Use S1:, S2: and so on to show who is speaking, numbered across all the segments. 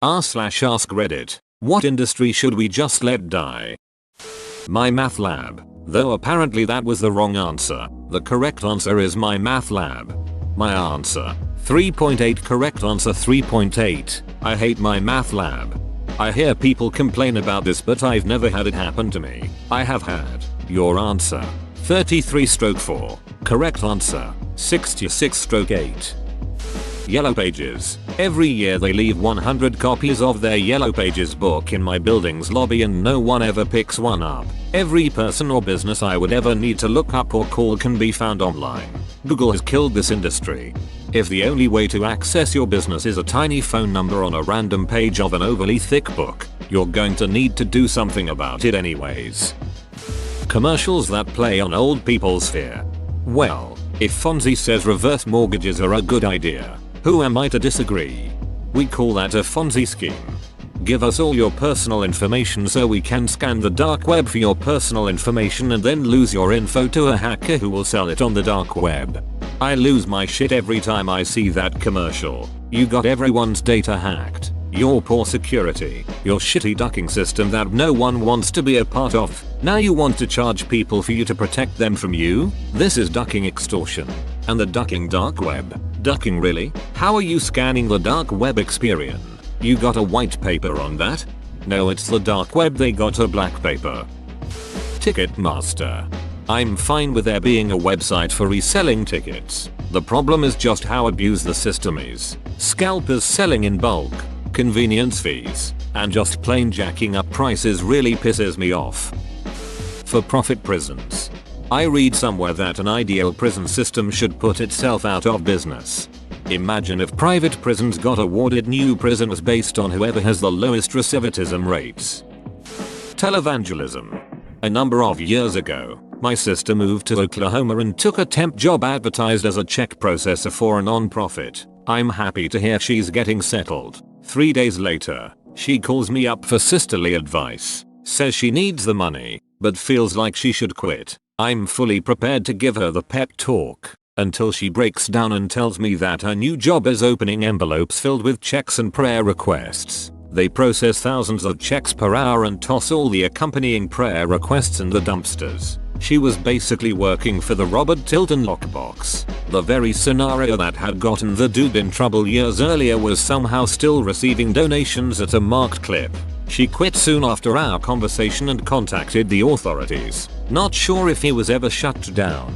S1: r/ask Reddit. What industry should we just let die? My math lab. Though apparently that was the wrong answer. The correct answer is my math lab. My answer. 3.8. Correct answer 3.8. I hate my math lab. I hear people complain about this, but I've never had it happen to me. I have had. Your answer. 33/4. Correct answer. 66/8. Yellow Pages. Every year they leave 100 copies of their Yellow Pages book in my building's lobby and no one ever picks one up. Every person or business I would ever need to look up or call can be found online. Google has killed this industry. If the only way to access your business is a tiny phone number on a random page of an overly thick book, you're going to need to do something about it anyways. Commercials that play on old people's fear. Well, if Fonzie says reverse mortgages are a good idea, who am I to disagree? We call that a Fonzie scheme. Give us all your personal information so we can scan the dark web for your personal information and then lose your info to a hacker who will sell it on the dark web. I lose my shit every time I see that commercial. You got everyone's data hacked. Your poor security. Your shitty ducking system that no one wants to be a part of. Now you want to charge people for you to protect them from you? This is ducking extortion. And the ducking dark web. Ducking really? How are you scanning the dark web, Experian? You got a white paper on that? No, it's the dark web, they got a black paper. Ticketmaster. I'm fine with there being a website for reselling tickets. The problem is just how abused the system is. Scalpers selling in bulk, convenience fees, and just plain jacking up prices really pisses me off. For-profit prisons. I read somewhere that an ideal prison system should put itself out of business. Imagine if private prisons got awarded new prisoners based on whoever has the lowest recidivism rates. Televangelism. A number of years ago, my sister moved to Oklahoma and took a temp job advertised as a check processor for a non-profit. I'm happy to hear she's getting settled. 3 days later, she calls me up for sisterly advice. Says she needs the money, but feels like she should quit. I'm fully prepared to give her the pep talk, until she breaks down and tells me that her new job is opening envelopes filled with checks and prayer requests. They process thousands of checks per hour and toss all the accompanying prayer requests in the dumpsters. She was basically working for the Robert Tilton lockbox. The very scenario that had gotten the dude in trouble years earlier was somehow still receiving donations at a marked clip. She quit soon after our conversation and contacted the authorities. Not sure if he was ever shut down.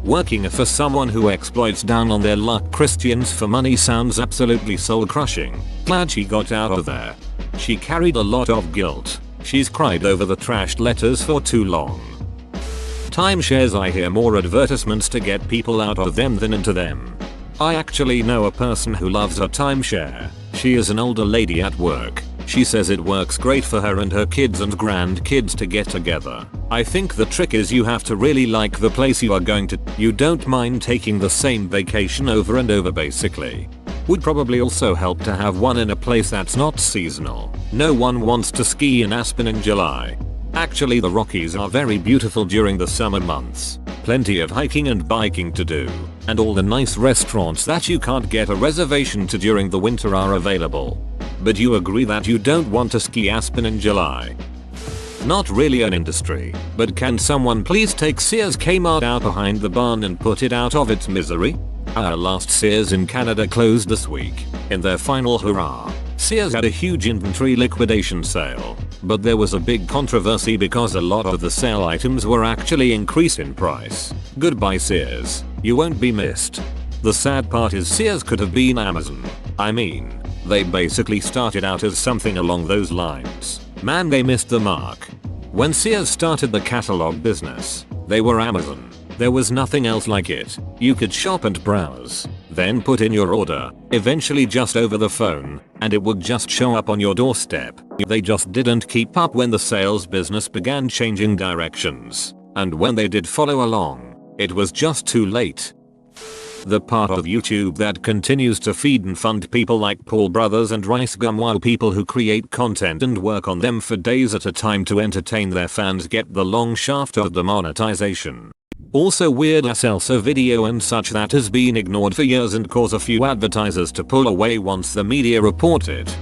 S1: Working for someone who exploits down on their luck Christians for money sounds absolutely soul crushing. Glad she got out of there. She carried a lot of guilt. She's cried over the trashed letters for too long. Timeshares. I hear more advertisements to get people out of them than into them. I actually know a person who loves a timeshare. She is an older lady at work. She says it works great for her and her kids and grandkids to get together. I think the trick is you have to really like the place you are going to. You don't mind taking the same vacation over and over basically. Would probably also help to have one in a place that's not seasonal. No one wants to ski in Aspen in July. Actually, the Rockies are very beautiful during the summer months. Plenty of hiking and biking to do. And all the nice restaurants that you can't get a reservation to during the winter are available. But you agree that you don't want to ski Aspen in July. Not really an industry, but can someone please take Sears Kmart out behind the barn and put it out of its misery? Our last Sears in Canada closed this week. In their final hurrah, Sears had a huge inventory liquidation sale. But there was a big controversy because a lot of the sale items were actually increased in price. Goodbye Sears, you won't be missed. The sad part is Sears could have been Amazon. I mean, they basically started out as something along those lines. Man, they missed the mark. When Sears started the catalog business, they were Amazon. There was nothing else like it. You could shop and browse, then put in your order, eventually just over the phone, and it would just show up on your doorstep. They just didn't keep up when the sales business began changing directions. And when they did follow along, it was just too late. The part of YouTube that continues to feed and fund people like Paul Brothers and Rice Gum while people who create content and work on them for days at a time to entertain their fans get the long shaft of the monetization. Also weird as Elsa video and such that has been ignored for years and cause a few advertisers to pull away once the media report it.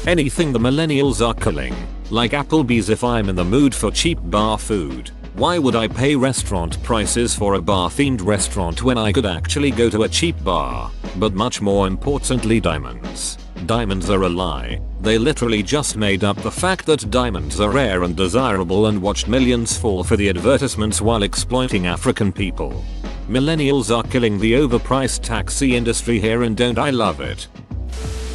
S1: Anything the millennials are killing. Like Applebee's if I'm in the mood for cheap bar food. Why would I pay restaurant prices for a bar themed restaurant when I could actually go to a cheap bar? But much more importantly, diamonds. Diamonds are a lie. They literally just made up the fact that diamonds are rare and desirable and watched millions fall for the advertisements while exploiting African people. Millennials are killing the overpriced taxi industry here and don't I love it.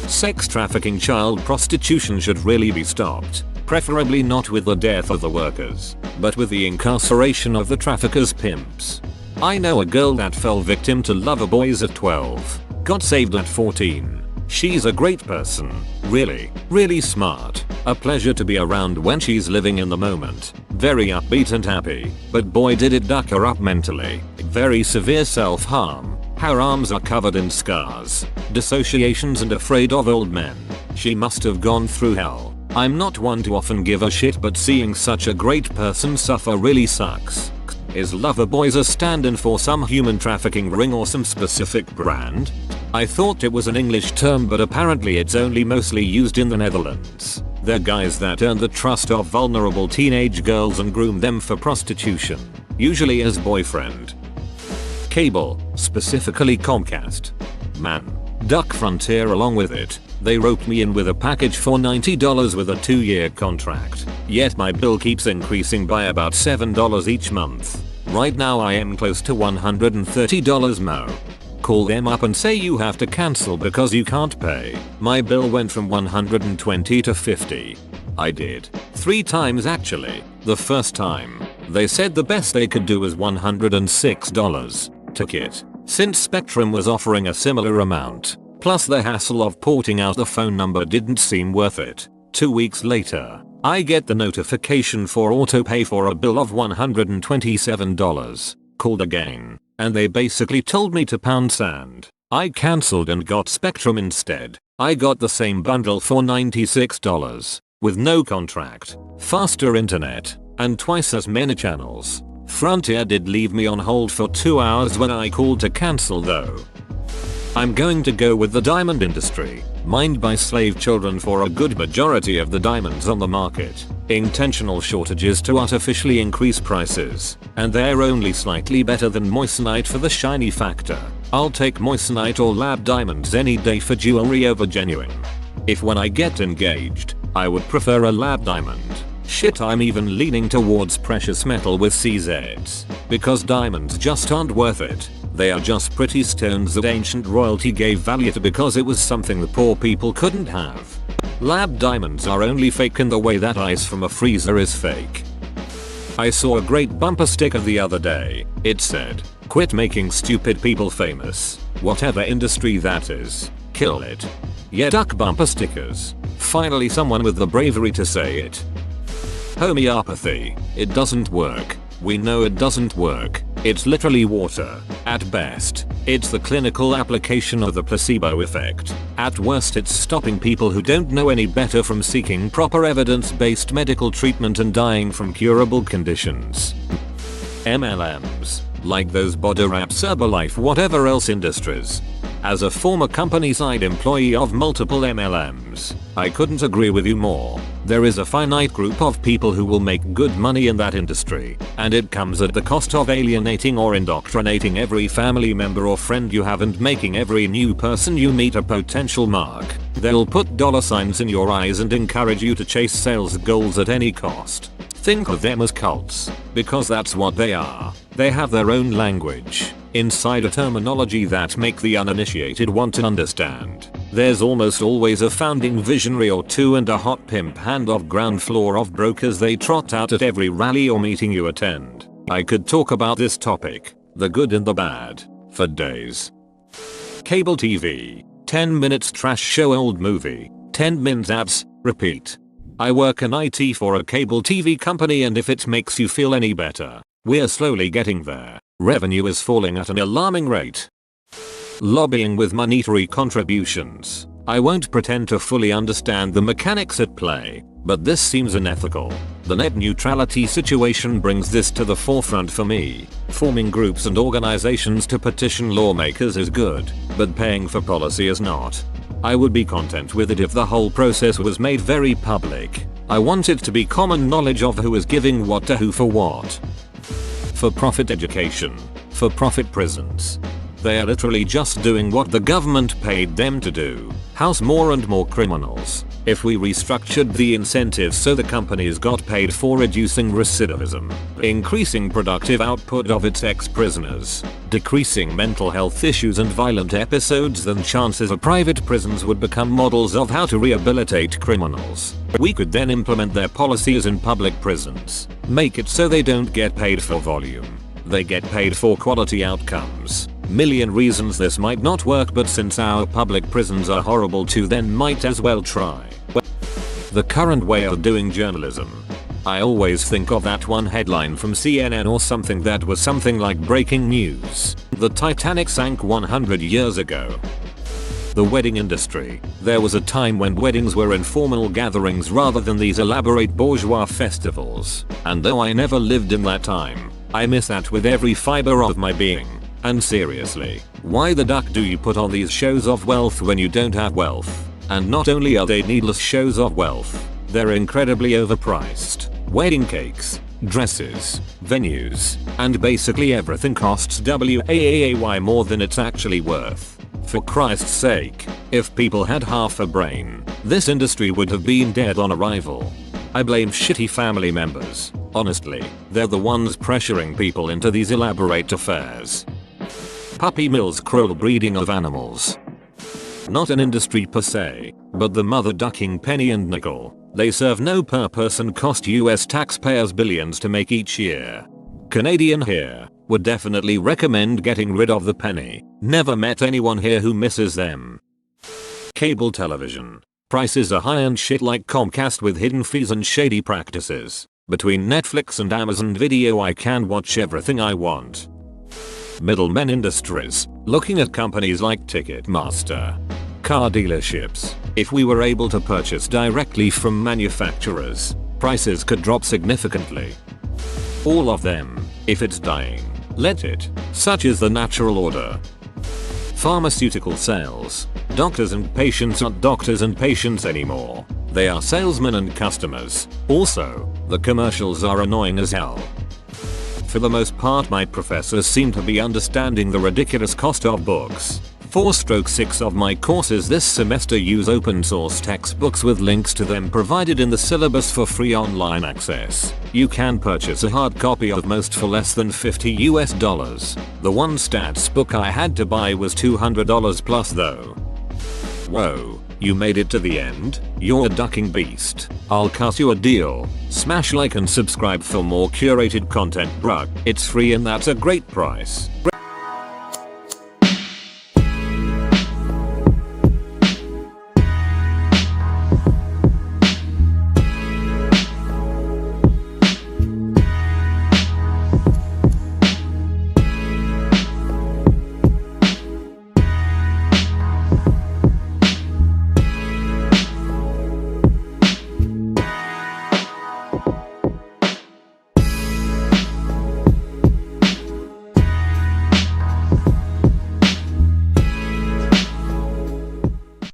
S1: Sex trafficking, child prostitution should really be stopped. Preferably not with the death of the workers, but with the incarceration of the traffickers' pimps. I know a girl that fell victim to lover boys at 12, got saved at 14. She's a great person, really smart, a pleasure to be around when she's living in the moment, very upbeat and happy, but boy did it duck her up mentally, very severe self-harm, her arms are covered in scars, dissociations and afraid of old men, she must have gone through hell. I'm not one to often give a shit, but seeing such a great person suffer really sucks. Is lover boys a stand-in for some human trafficking ring or some specific brand? I thought it was an English term, but apparently it's only mostly used in the Netherlands. They're guys that earn the trust of vulnerable teenage girls and groom them for prostitution, usually as boyfriend. Cable, specifically Comcast. Man, duck Frontier along with it. They roped me in with a package for $90 with a 2-year contract. Yet my bill keeps increasing by about $7 each month. Right now I am close to $130 mo. Call them up and say you have to cancel because you can't pay. My bill went from $120 to $50. I did. 3 times actually. The first time, they said the best they could do was $106. Took it. Since Spectrum was offering a similar amount. Plus the hassle of porting out the phone number didn't seem worth it. 2 weeks later, I get the notification for autopay for a bill of $127. Called again, and they basically told me to pound sand. I cancelled and got Spectrum instead. I got the same bundle for $96, with no contract, faster internet, and twice as many channels. Frontier did leave me on hold for 2 hours when I called to cancel though. I'm going to go with the diamond industry, mined by slave children for a good majority of the diamonds on the market, intentional shortages to artificially increase prices, and they're only slightly better than moissanite for the shiny factor. I'll take moissanite or lab diamonds any day for jewelry over genuine. If when I get engaged, I would prefer a lab diamond. Shit, I'm even leaning towards precious metal with CZs, because diamonds just aren't worth it. They are just pretty stones that ancient royalty gave value to because it was something the poor people couldn't have. Lab diamonds are only fake in the way that ice from a freezer is fake. I saw a great bumper sticker the other day. It said, "Quit making stupid people famous. Whatever industry that is, kill it." Yeah, duck bumper stickers. Finally someone with the bravery to say it. Homeopathy. It doesn't work. We know it doesn't work. It's literally water. At best, it's the clinical application of the placebo effect. At worst, it's stopping people who don't know any better from seeking proper evidence-based medical treatment and dying from curable conditions. MLMs, like those body wraps, Herbalife, whatever else industries. As a former company-side employee of multiple MLMs, I couldn't agree with you more. There is a finite group of people who will make good money in that industry, and it comes at the cost of alienating or indoctrinating every family member or friend you have and making every new person you meet a potential mark. They'll put dollar signs in your eyes and encourage you to chase sales goals at any cost. Think of them as cults, because that's what they are. They have their own language, insider terminology that make the uninitiated want to understand. There's almost always a founding visionary or two and a hot pimp hand of ground floor of brokers they trot out at every rally or meeting you attend. I could talk about this topic, the good and the bad, for days. Cable TV. 10 minutes trash show old movie. 10 minutes ads, repeat. I work in IT for a cable TV company, and if it makes you feel any better, we're slowly getting there. Revenue is falling at an alarming rate. Lobbying with monetary contributions. I won't pretend to fully understand the mechanics at play, but this seems unethical. The net neutrality situation brings this to the forefront for me. Forming groups and organizations to petition lawmakers is good, but paying for policy is not. I would be content with it if the whole process was made very public. I want it to be common knowledge of who is giving what to who for what. For-profit education. For-profit prisons. They are literally just doing what the government paid them to do. House more and more criminals. If we restructured the incentives so the companies got paid for reducing recidivism, increasing productive output of its ex-prisoners, decreasing mental health issues and violent episodes, then chances are private prisons would become models of how to rehabilitate criminals. We could then implement their policies in public prisons. Make it so they don't get paid for volume. They get paid for quality outcomes. Million reasons this might not work, but since our public prisons are horrible too, then might as well try. The current way of doing journalism. I always think of that one headline from CNN or something that was something like breaking news. The Titanic sank 100 years ago. The wedding industry. There was a time when weddings were informal gatherings rather than these elaborate bourgeois festivals. And though I never lived in that time, I miss that with every fiber of my being. And seriously, why the duck do you put on these shows of wealth when you don't have wealth? And not only are they needless shows of wealth, they're incredibly overpriced. Wedding cakes, dresses, venues, and basically everything costs way more than it's actually worth. For Christ's sake, if people had half a brain, this industry would have been dead on arrival. I blame shitty family members. Honestly, they're the ones pressuring people into these elaborate affairs. Puppy mills, cruel breeding of animals. Not an industry per se, but the mother ducking penny and nickel. They serve no purpose and cost US taxpayers billions to make each year. Canadian here, would definitely recommend getting rid of the penny. Never met anyone here who misses them. Cable television. Prices are high and shit like Comcast with hidden fees and shady practices. Between Netflix and Amazon Video I can watch everything I want. Middlemen industries. Looking at companies like Ticketmaster. Car dealerships. If we were able to purchase directly from manufacturers, prices could drop significantly. All of them. If it's dying, let it. Such is the natural order. Pharmaceutical sales. Doctors and patients aren't doctors and patients anymore. They are salesmen and customers. Also, the commercials are annoying as hell. For the most part, my professors seem to be understanding the ridiculous cost of books. 4/6 of my courses this semester use open source textbooks with links to them provided in the syllabus for free online access. You can purchase a hard copy of most for less than $50. The one stats book I had to buy was $200 plus though. Whoa, you made it to the end? You're a ducking beast. I'll cut you a deal. Smash like and subscribe for more curated content, bruh. It's free and that's a great price.